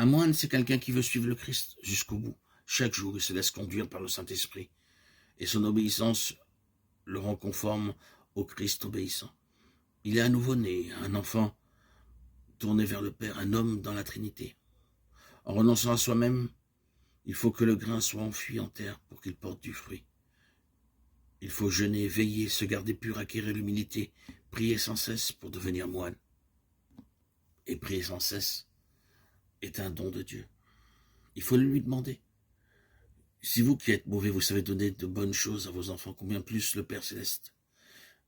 Un moine, c'est quelqu'un qui veut suivre le Christ jusqu'au bout. Chaque jour, il se laisse conduire par le Saint-Esprit. Et son obéissance le rend conforme au Christ obéissant. Il est un nouveau-né, un enfant tourné vers le Père, un homme dans la Trinité. En renonçant à soi-même, il faut que le grain soit enfui en terre pour qu'il porte du fruit. Il faut jeûner, veiller, se garder pur, acquérir l'humilité, prier sans cesse pour devenir moine. Et prier sans cesse est un don de Dieu. Il faut le lui demander. Si vous qui êtes mauvais, vous savez donner de bonnes choses à vos enfants, combien plus le Père Céleste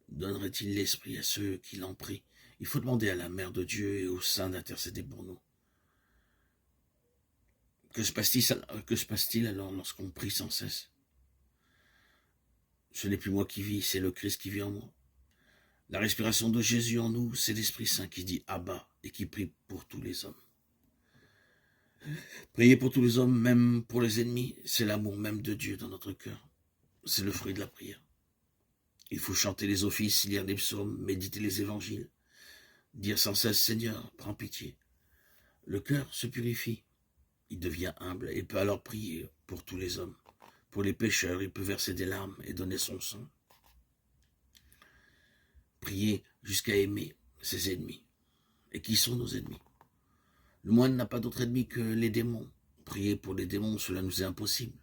donnerait-il l'esprit à ceux qui l'en prient? Il faut demander à la Mère de Dieu et au Saint d'intercéder pour nous. Que se passe-t-il alors lorsqu'on prie sans cesse? Ce n'est plus moi qui vis, c'est le Christ qui vit en moi. La respiration de Jésus en nous, c'est l'Esprit Saint qui dit Abba et qui prie pour tous les hommes. Prier pour tous les hommes, même pour les ennemis, c'est l'amour même de Dieu dans notre cœur. C'est le fruit de la prière. Il faut chanter les offices, lire les psaumes, méditer les évangiles, dire sans cesse Seigneur, prends pitié. Le cœur se purifie, il devient humble et peut alors prier pour tous les hommes. Pour les pécheurs, il peut verser des larmes et donner son sang. Prier jusqu'à aimer ses ennemis. Et qui sont nos ennemis? Le moine n'a pas d'autre ennemi que les démons. Prier pour les démons, cela nous est impossible.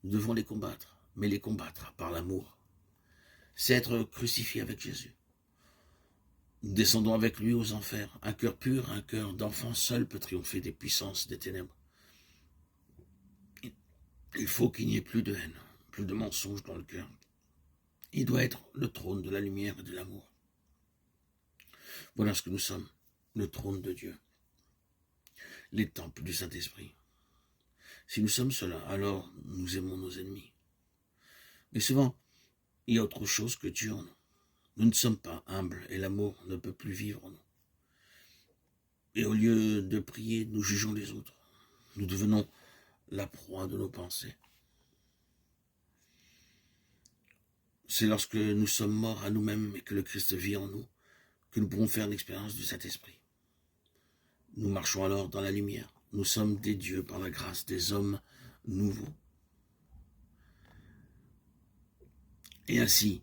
Nous devons les combattre, mais les combattre par l'amour. C'est être crucifié avec Jésus. Nous descendons avec lui aux enfers. Un cœur pur, un cœur d'enfant seul peut triompher des puissances des ténèbres. Il faut qu'il n'y ait plus de haine, plus de mensonges dans le cœur. Il doit être le trône de la lumière et de l'amour. Voilà ce que nous sommes, le trône de Dieu, les temples du Saint-Esprit. Si nous sommes cela, alors nous aimons nos ennemis. Mais souvent, il y a autre chose que Dieu en nous. Nous ne sommes pas humbles et l'amour ne peut plus vivre en nous. Et au lieu de prier, nous jugeons les autres. Nous devenons la proie de nos pensées. C'est lorsque nous sommes morts à nous-mêmes et que le Christ vit en nous que nous pourrons faire l'expérience du Saint-Esprit. Nous marchons alors dans la lumière. Nous sommes des dieux par la grâce, des hommes nouveaux. Et ainsi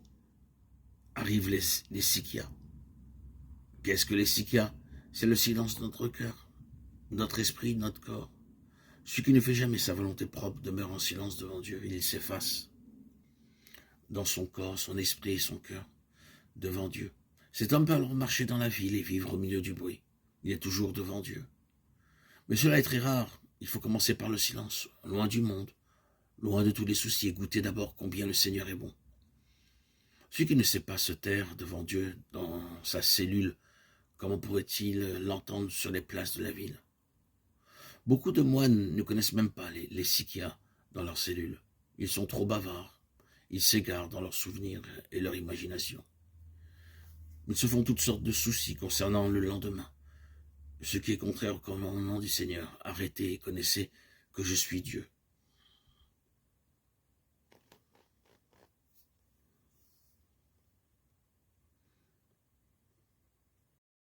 arrivent les sikias. Qu'est-ce que les sikias? C'est le silence de notre cœur, notre esprit, notre corps. Celui qui ne fait jamais sa volonté propre demeure en silence devant Dieu. Il s'efface dans son corps, son esprit et son cœur devant Dieu. Cet homme peut alors marcher dans la ville et vivre au milieu du bruit. Il est toujours devant Dieu. Mais cela est très rare. Il faut commencer par le silence, loin du monde, loin de tous les soucis, et goûter d'abord combien le Seigneur est bon. Celui qui ne sait pas se taire devant Dieu dans sa cellule, comment pourrait-il l'entendre sur les places de la ville? Beaucoup de moines ne connaissent même pas les sikias dans leur cellule. Ils sont trop bavards. Ils s'égarent dans leurs souvenirs et leur imagination. Ils se font toutes sortes de soucis concernant le lendemain. Ce qui est contraire au commandement du Seigneur. Arrêtez et connaissez que je suis Dieu.